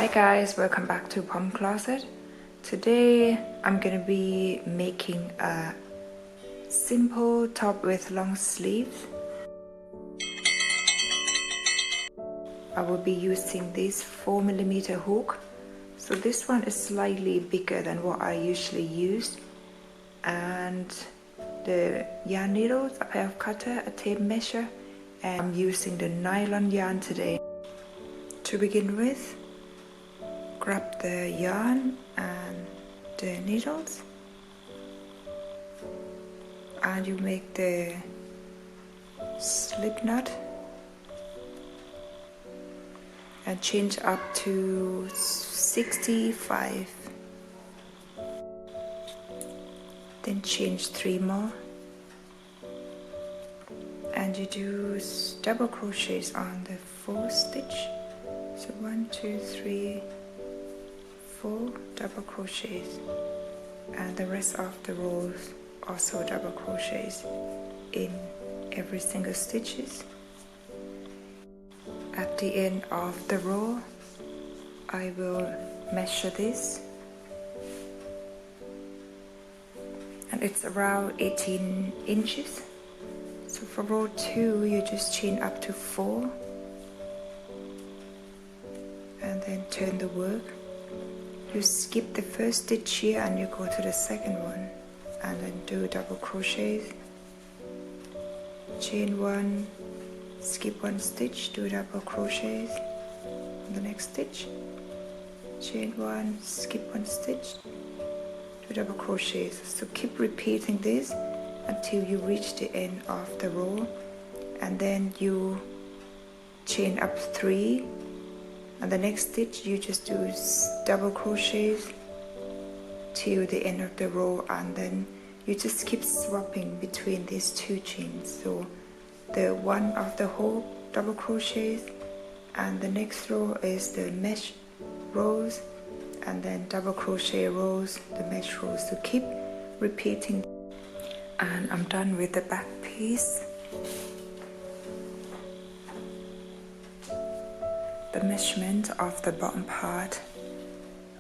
Hi guys, welcome back to Pom Closet. Today I'm gonna be making a simple top with long sleeves. I will be using this 4mm hook. So this one is slightly bigger than what I usually use. And the yarn needles, a pair of cutter, a tape measure, and I'm using the nylon yarn today. To begin with, grab the yarn and the needles, and you make the slip knot and change up to 65, then change 3 more, and you do double crochets on the 4th stitch. So 1, 2, 3, 4 double crochets, and the rest of the rows also double crochets in every single stitches. At the end of the row, I will measure this, and it's around 18 inches. So for row 2, you just chain up to 4 and then turn the work. You skip the first stitch here and you go to the second one, and then do double crochets, chain 1, skip 1 stitch, do double crochets on the next stitch, chain 1, skip 1 stitch, do double crochets. So keep repeating this until you reach the end of the row, and then you chain up 3. And the next stitch you just do double crochets till the end of the row, and then you just keep swapping between these 2 chains. So the one of the whole double crochets, and the next row is the mesh rows, and then double crochet rows, the mesh rows. So keep repeating. And I'm done with the back piece. The measurement of the bottom part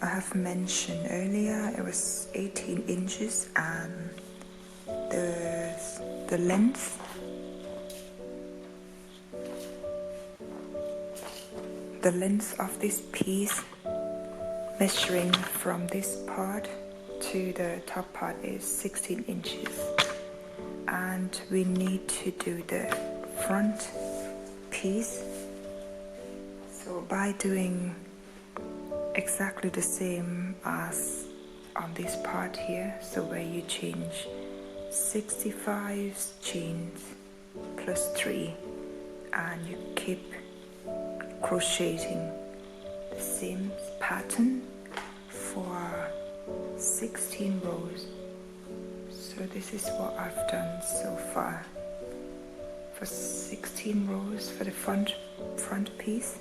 I have mentioned earlier, it was 18 inches, and the length of this piece, measuring from this part to the top part, is 16 inches. And we need to do the front piece. So by doing exactly the same as on this part here, so where you change 65 chains plus 3, and you keep crocheting the same pattern for 16 rows. So this is what I've done so far for 16 rows for the front piece.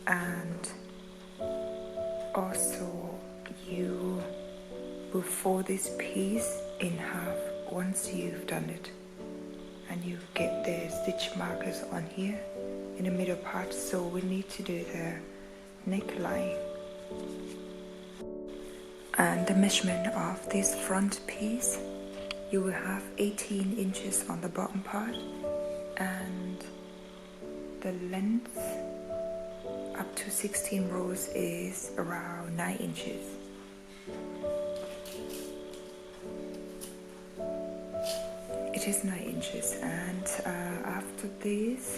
And also you will fold this piece in half once you've done it, and you get the stitch markers on here in the middle part. So we need to do the neckline, and the measurement of this front piece, you will have 18 inches on the bottom part, and the length up to 16 rows is around 9 inches. It is 9 inches, and after this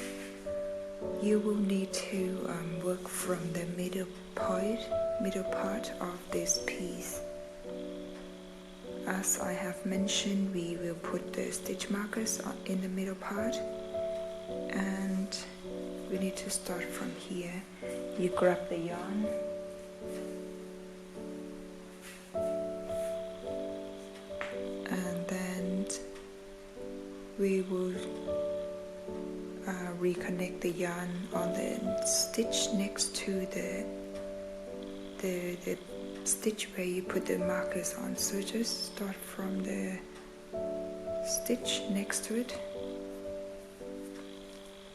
you will need to work from the middle part of this piece. As I have mentioned, we will put the stitch markers in the middle part, and we need to start from here. You grab the yarn, and then we will reconnect the yarn on the stitch next to the stitch where you put the markers on. So just start from the stitch next to it.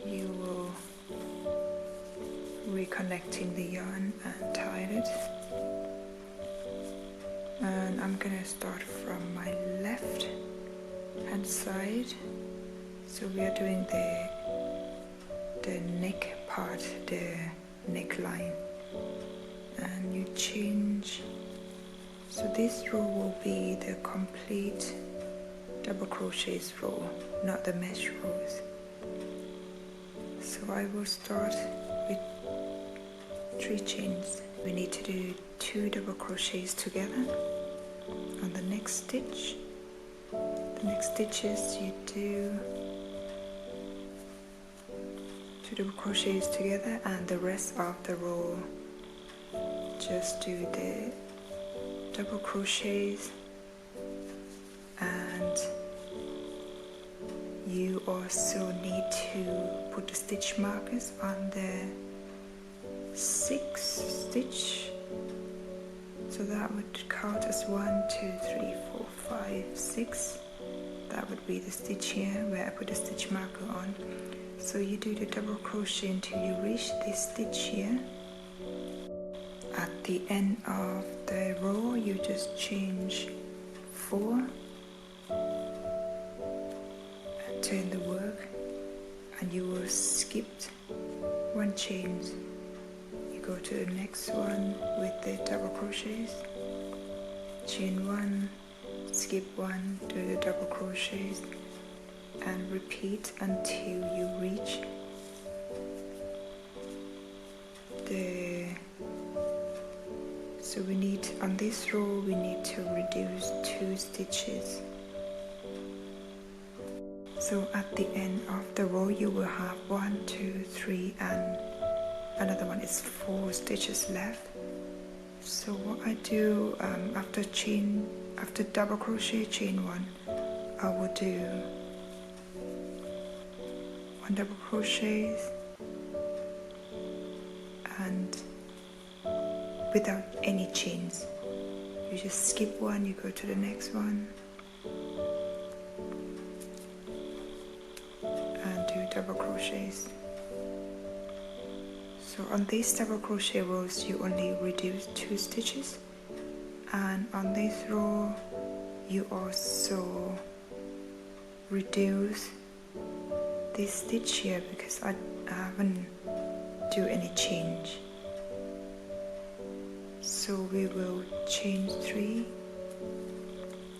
You will reconnecting the yarn and tied it. And I'm gonna start from my left hand side. So we are doing the neck part, the neckline, and you change. So this row will be the complete double crochets row, not the mesh rows. So I will start with 3 chains. We need to do 2 double crochets together on the next stitch. The next stitches you do 2 double crochets together, and the rest of the row just do the double crochets. And you also need to put the stitch markers on the 6th stitch, so that would count as 1, 2, 3, 4, 5, 6. That would be the stitch here where I put the stitch marker on. So you do the double crochet until you reach this stitch here. At the end of the row you just change 4 and turn the work, and you will skip 1 chain. You go to the next one with the double crochets, chain 1, skip 1, do the double crochets, and repeat until you reach the. So we need, on this row we need to reduce 2 stitches. So at the end of the row you will have 1, 2, 3 and another one is 4 stitches left. So what I do after double crochet chain 1, I will do 1 double crochet and without any chains. You just skip 1, you go to the next one and do double crochets. So on these double crochet rows you only reduce 2 stitches, and on this row you also reduce this stitch here because I haven't do any change. So we will chain 3,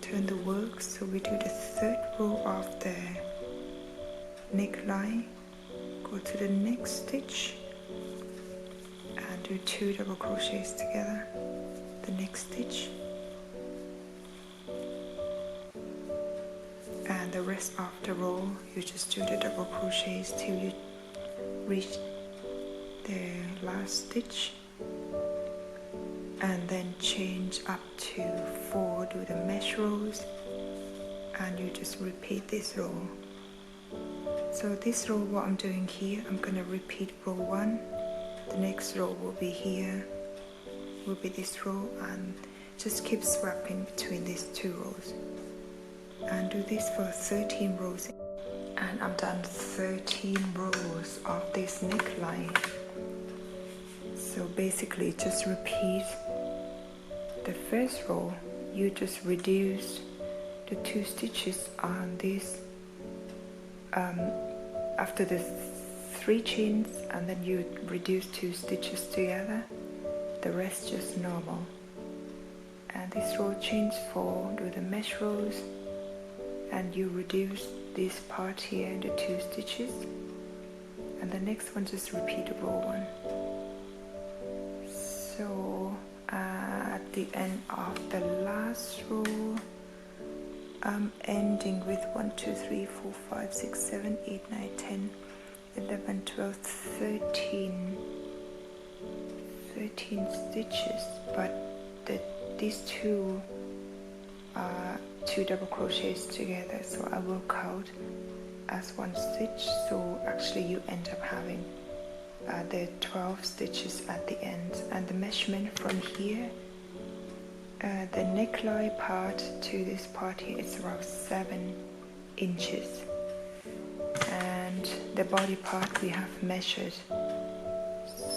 turn the work, so we do the 3rd row of the neckline, go to the next stitch and do 2 double crochets together, the next stitch, and the rest of the row you just do the double crochets till you reach the last stitch, and then change up to 4, do the mesh rows, and you just repeat this row. So this row, what I'm doing here, I'm gonna repeat row 1, the next row will be here, will be this row, and just keep swapping between these 2 rows, and do this for 13 rows. And I'm done 13 rows of this neckline. So basically just repeat the first row, you just reduce the 2 stitches on this after the 3 chains, and then you reduce 2 stitches together, the rest just normal. And this row chains 4, do the mesh rows, and you reduce this part here into 2 stitches, and the next one just repeat row 1. So at the end of the last row I'm ending with 1, 2, 3, 4, 5, 6, 7, 8, 9, 10, 11, 12, 13 stitches, but these 2 are 2 double crochets together, so I will count as 1 stitch. So actually you end up having the 12 stitches at the end, and the measurement from here, the neckline part to this part here is around 7 inches, and the body part we have measured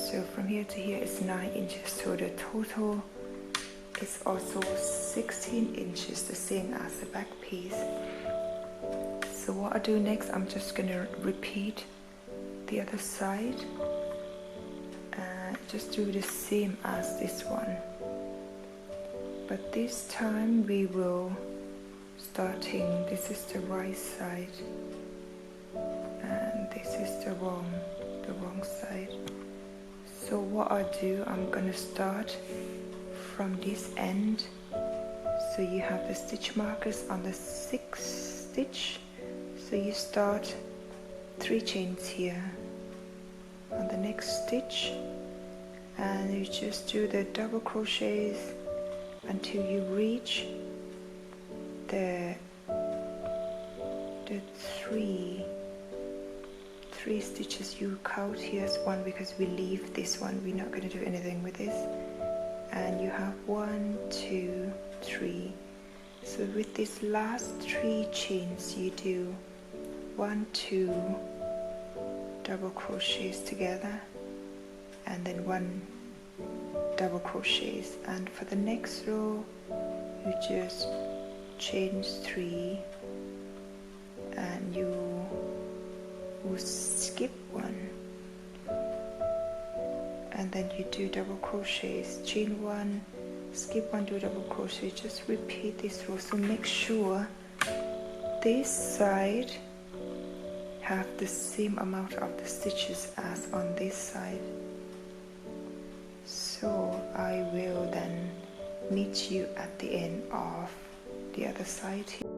So from here to here is 9 inches, so the total is also 16 inches, the same as the back piece. So what I'll do next, I'm just gonna repeat the other side and just do the same as this one, but this time we will starting, this is the right side and this is the wrong side. So what I do, I'm gonna start from this end, so you have the stitch markers on the 6th stitch, so you start 3 chains here on the next stitch and you just do the double crochets until you reach the three stitches. You count here as 1 because we leave this one, we're not going to do anything with this, and you have 1, 2, 3. So with these last 3 chains you do 1, 2 double crochets together and then 1 double crochets, and for the next row you just chain 3 and you will skip 1 and then you do double crochets, chain 1, skip 1, do double crochet. Just repeat this row, so make sure this side have the same amount of the stitches as on this side. So I will then meet you at the end of the other side here.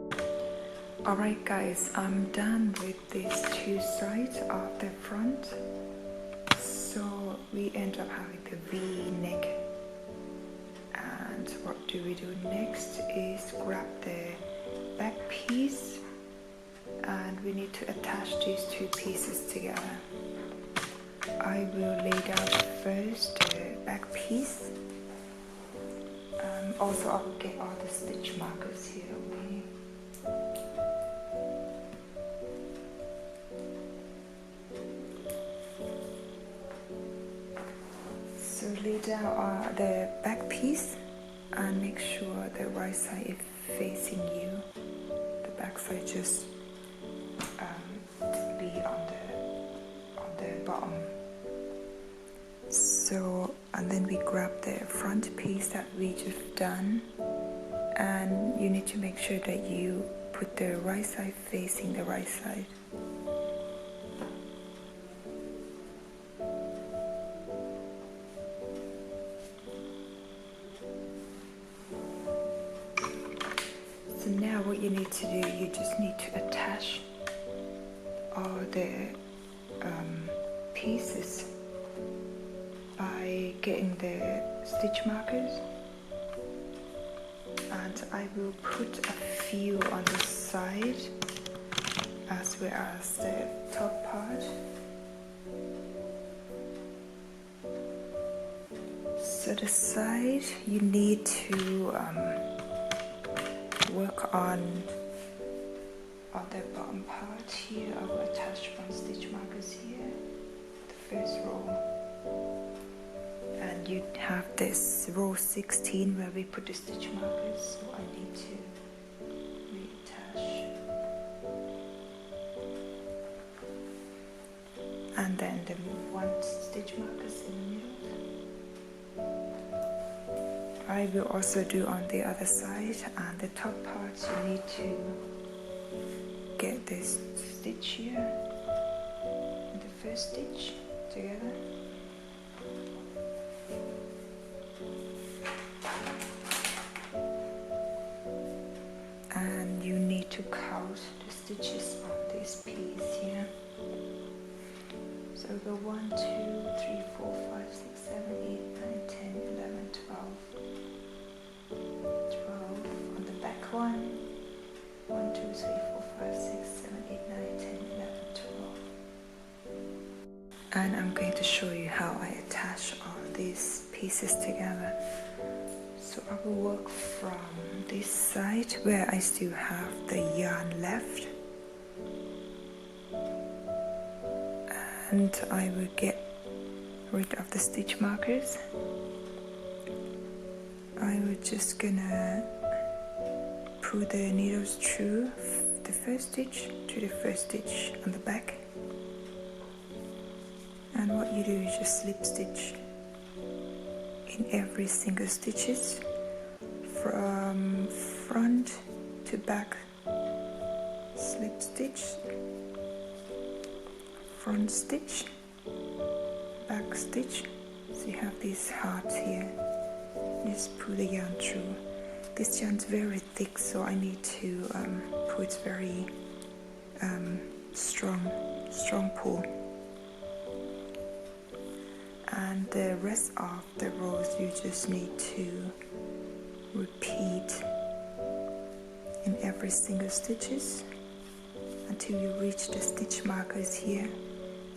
Alright guys, I'm done with these 2 sides of the front. So we end up having the V neck, and what do we do next is grab the back piece and we need to attach these 2 pieces together. I will lay down first the back piece. Also I will get all the stitch markers here away. So lay down the back piece and make sure the right side is facing you. The back side just be on the bottom. So, and then we grab the front piece that we just done, and you need to make sure that you put the right side facing the right side. So now what you need to do, you just need to attach all the pieces by getting the stitch markers, and I will put a few on the side as well as the top part. So the side you need to work on the bottom part here. I will attach 1 stitch markers here, the first row. And you have this row 16 where we put the stitch markers, so I need to reattach. And then the 1 stitch markers in the middle. I will also do on the other side, and the top part you need to get this stitch here and the first stitch together. And you need to count the stitches on this piece here. So go 1, 2, 3, 4, 5, 6, 7, 8, 9, 10, 11, 12. 12 on the back one. 1, 2, 3, 4, 5, 6, 7, 8, 9, 10, 11, 12. And I'm going to show you how I attach all these pieces together. So I will work from this side where I still have the yarn left, and I will get rid of the stitch markers. I was just gonna put the needles through the first stitch to the first stitch on the back, and what you do is just slip stitch in every single stitches from front to back. Slip stitch, front stitch, back stitch. So you have these hearts here. Just pull the yarn through. This yarn's very thick, so I need to put very strong pull. And the rest of the rows you just need to repeat in every single stitches until you reach the stitch markers here,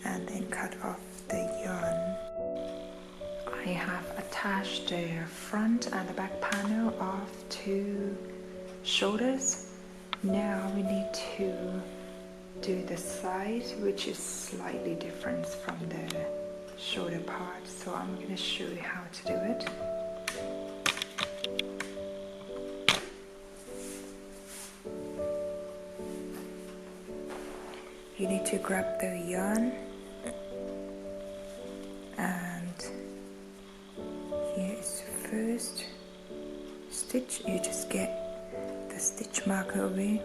and then cut off the yarn. I have attached the front and the back panel off to shoulders. Now we need to do the side, which is slightly different from the shoulder part, so I'm going to show you how to do it. You need to grab the yarn, and here is the first stitch. You just get the stitch marker away,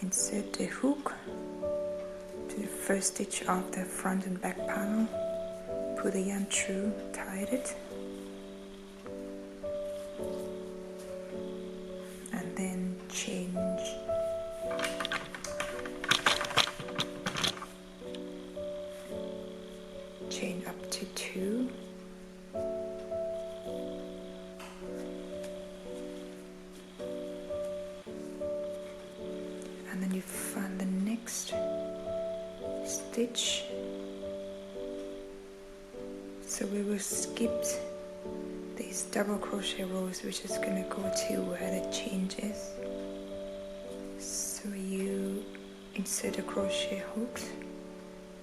insert the hook to the first stitch of the front and back panel, put the yarn through, tie it, and then chain up to 2, and then you find the next stitch. So we will skip these double crochet rows. We're just gonna go to where the change is. So you insert the crochet hooks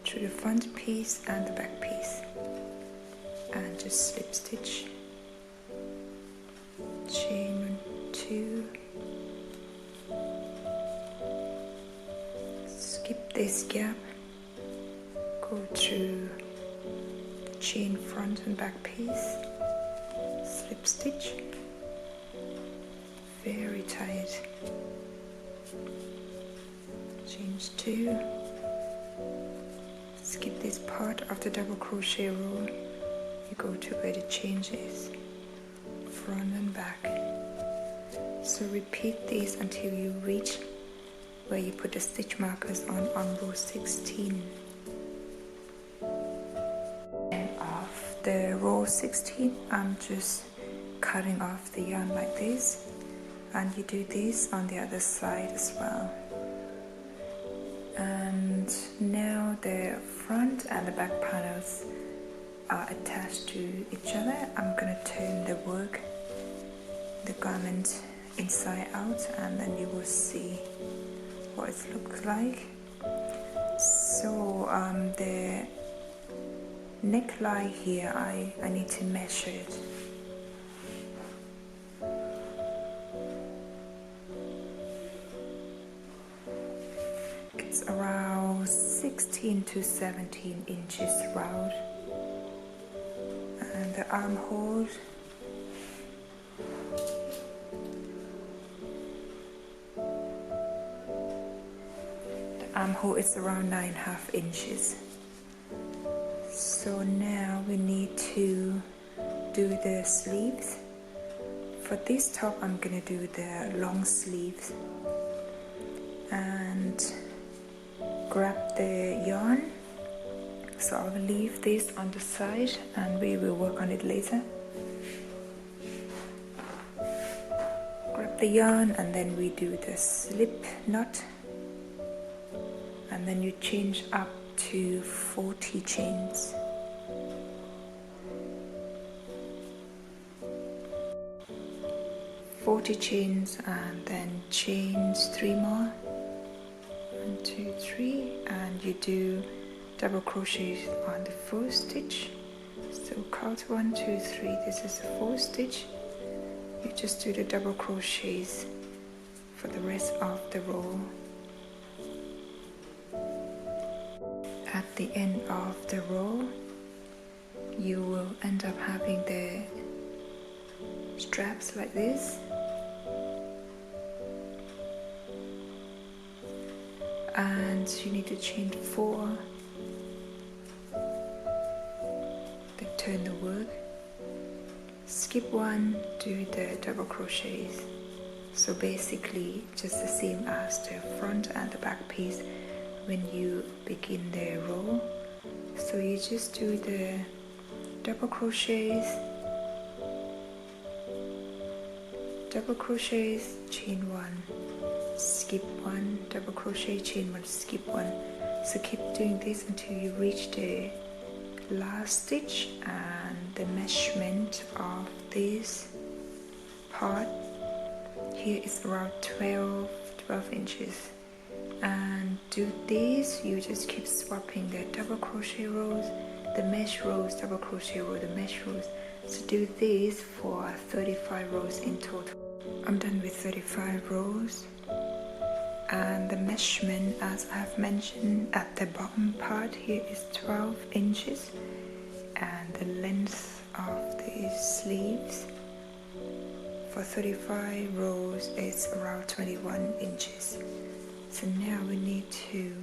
through the front piece and the back piece, and just slip stitch, chain 2, skip this gap, go through the chain front and back piece, slip stitch, very tight, chain 2, skip this part of the double crochet row, you go to where the change is, front and back. So repeat these until you reach where you put the stitch markers on row 16. And off the row 16, I'm just cutting off the yarn like this, and you do this on the other side as well. And now the front and the back panels are attached to each other. I'm going to turn the garment inside out, and then you will see what it looks like. So the neckline here, I need to measure it. It's around 16 to 17 inches round, and the armhole is around 9.5 inches. So now we need to do the sleeves. For this top I'm gonna do the long sleeves, and grab the yarn. So I will leave this on the side and we will work on it later. Grab the yarn, and then we do the slip knot, and then you change up to 40 chains. And then chains 3 more. 1, 2, 3, and you do double crochets on the first stitch. So count 1, 2, 3. This is the fourth stitch. You just do the double crochets for the rest of the row. At the end of the row, you will end up having the straps like this. And you need to chain 4, then turn the work, skip 1, do the double crochets. So basically just the same as the front and the back piece when you begin the row. So you just do the double crochets, chain 1, skip 1, double crochet, chain 1, skip 1. So keep doing this until you reach the last stitch, and the measurement of this part here is around 12 inches. And do this, you just keep swapping the double crochet rows, the mesh rows, double crochet row, the mesh rows. So do this for 35 rows in total. I'm done with 35 rows, and the measurement, as I have mentioned at the bottom part here, is 12 inches, and the length of the sleeves for 35 rows is around 21 inches. So now we need to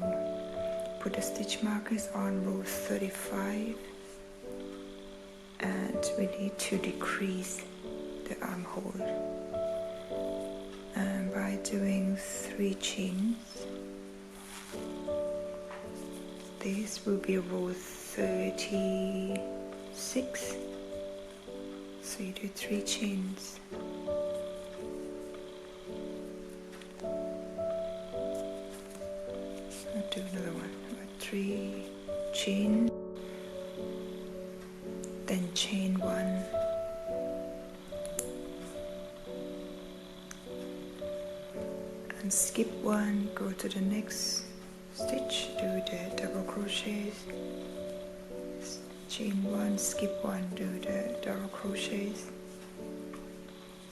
put the stitch markers on row 35, and we need to decrease the armhole, and by doing 3 chains. This will be row 36, so you do 3 chains. I'll do another one, 3 chains, then chain 1, and skip 1, go to the next stitch, do the double crochets, chain 1, skip 1, do the double crochets.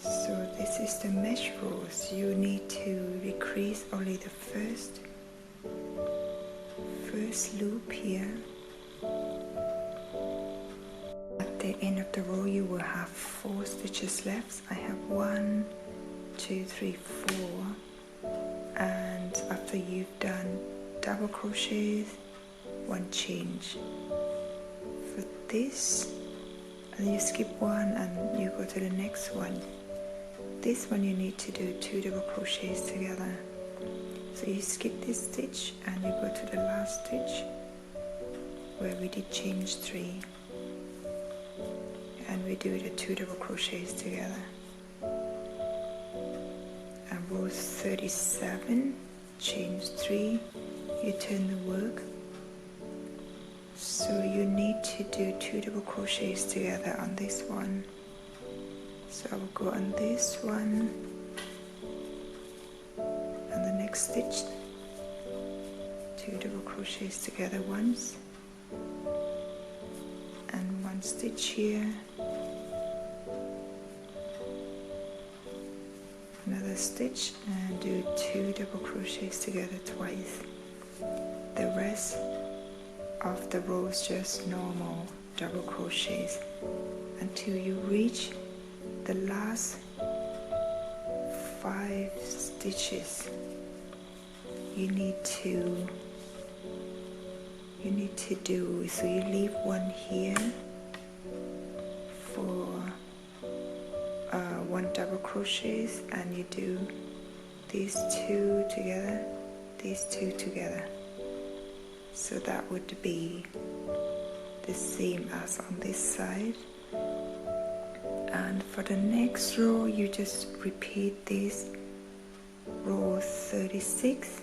So this is the mesh rows. You need to decrease only the first loop here. At the end of the row you will have 4 stitches left. I have 1, 2, 3, 4, and after you've done double crochets, 1 chain for this, and you skip 1 and you go to the next one. This one you need to do 2 double crochets together. So you skip this stitch and you go to the last stitch where we did chain 3, and we do the 2 double crochets together. And row 37, chain 3, you turn the work. So you need to do 2 double crochets together on this one. So I will go on this one and the next stitch, 2 double crochets together once, and 1 stitch here, another stitch, and do 2 double crochets together twice. The rest of the rows just normal double crochets until you reach the last 5 stitches. You need to do, so you leave 1 here for 1 double crochets, and you do these 2 together, these 2 together. So that would be the same as on this side. And for the next row you just repeat this, row 36.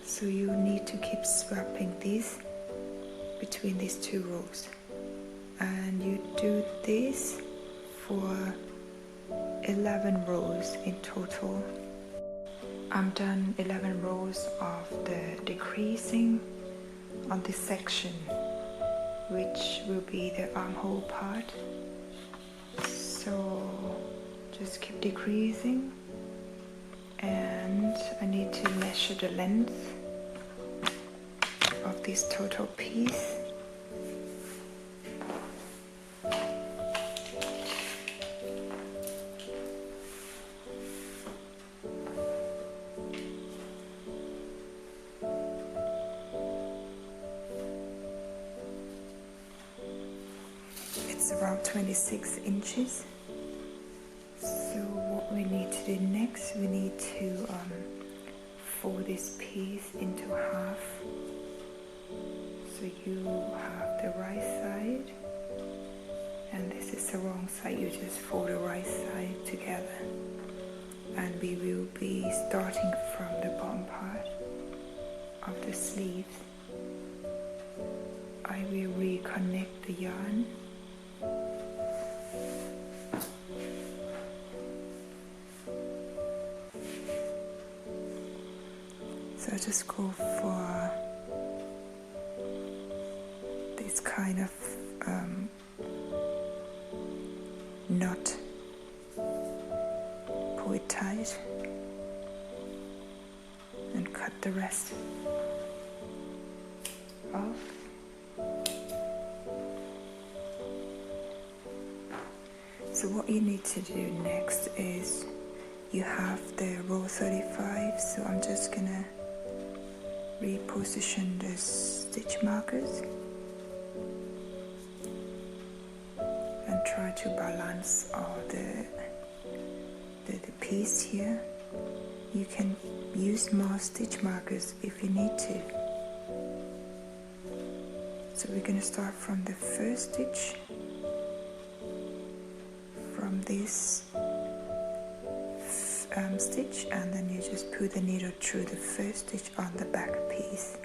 So you need to keep swapping this between these 2 rows, and you do this for 11 rows in total. I'm done 11 rows of the decreasing on this section, which will be the armhole part. So just keep decreasing, and I need to measure the length of this total piece. It's around 26 inches. So what we need to do next, we need to fold this piece into half. So you have the right side, and this is the wrong side. You just fold the right side together, and we will be starting from the bottom part of the sleeve. I will reconnect the yarn. So I just go for this kind of knot, pull it tight, and cut the rest off. So what you need to do next is you have the row 35, so I'm just gonna reposition the stitch markers and try to balance all the piece here. You can use more stitch markers if you need to. So we're going to start from the first stitch, from this stitch, and then you just put the needle through the first stitch on the back piece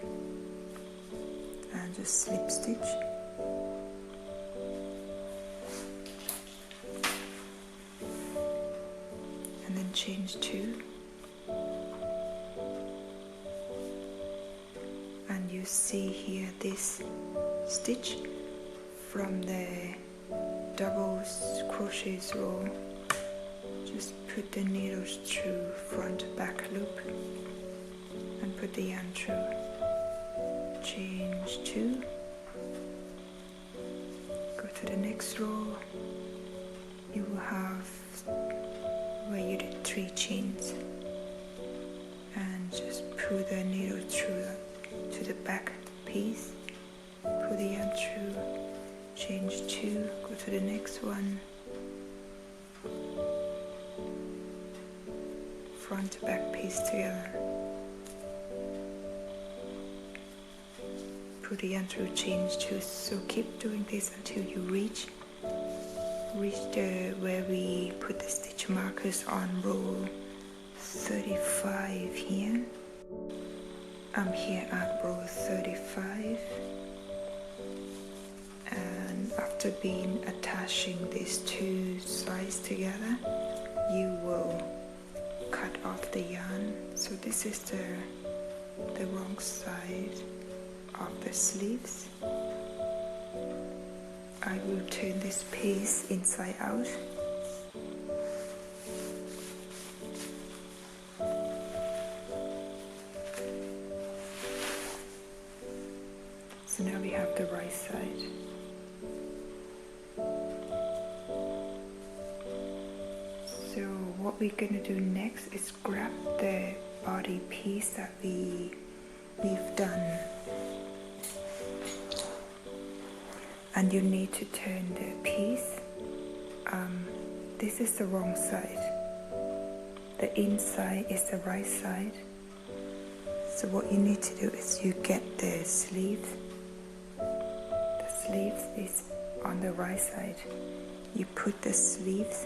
and just slip stitch. And then change 2, and you see here this stitch from the double crochet row. Just put the needles through front back loop and put the yarn through. Change 2, go to the next row. You will have where you did 3 chains, and just pull the needle through to the back piece, pull the yarn through, change 2, go to the next one, front to back piece together, pull the yarn through, change 2. So keep doing this until you reach the where we put the stitch markers on row 35 here. I'm here at row 35, and after attaching these 2 sides together, you will cut off the yarn. So this is the wrong side of the sleeves. I will turn this piece inside out. So now we have the right side. So what we're gonna do next is grab the body piece that we've done, and you need to turn the piece. This is the wrong side. The inside is the right side. So what you need to do is you get the sleeve. The sleeve is on the right side. You put the sleeves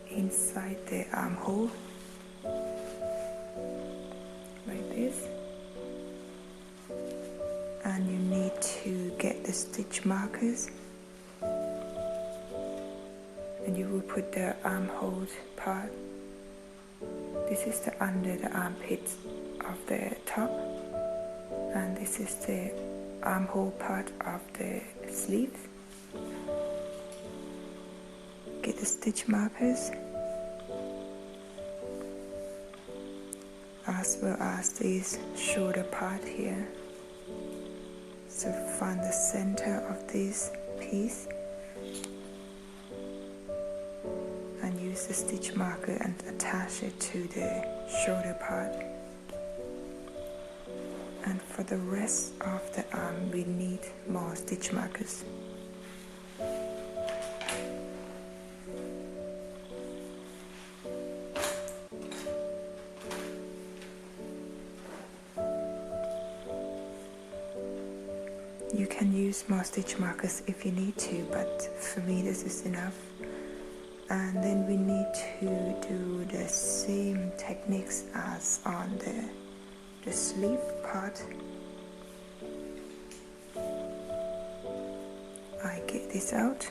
inside the armhole like this, and you need to get the stitch markers, and you will put the armhole part. This is the under the armpit of the top, and this is the armhole part of the sleeve. Get the stitch markers as well as this shoulder part here. So find the center of this piece and use the stitch marker and attach it to the shoulder part. And for the rest of the arm we need more stitch markers. You can use more stitch markers if you need to, but for me this is enough. And then we need to do the same techniques as on the sleeve part. I get this out,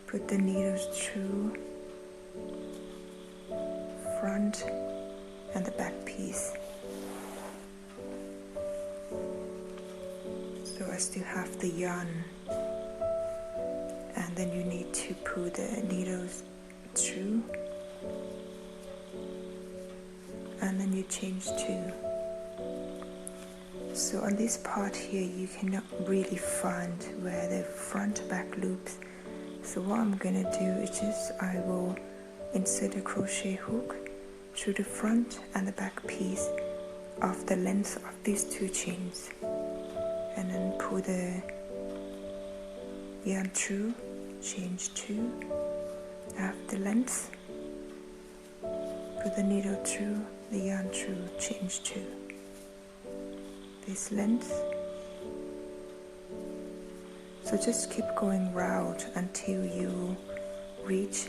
put the needles through front and the back piece. So I still have the yarn, and then you need to pull the needles through, and then you change to. So on this part here you cannot really find where the front back loops. So what I'm gonna do is just I will insert a crochet hook through the front and the back piece of the length of these two chains, and then pull the yarn through, change 2, have the length, put the needle through, the yarn through, change 2, this length. So just keep going round until you reach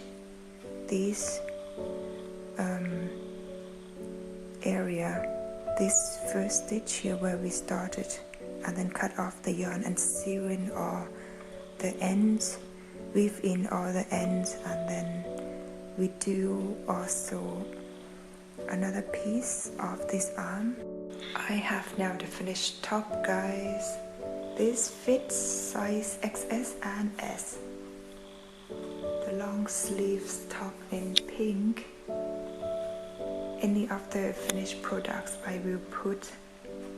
this area, this first stitch here where we started, and then cut off the yarn and sew in all the ends, weave in all the ends, and then we do also another piece of this arm. I have now the finished top, guys. This fits size XS and S. The long sleeves top in pink. Any of the finished products I will put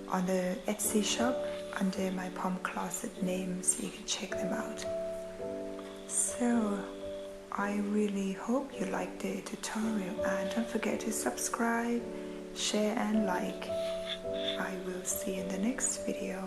on the Etsy shop under my Palm Closet name, so you can check them out. So I really hope you liked the tutorial, and don't forget to subscribe, share and like. I will see you in the next video.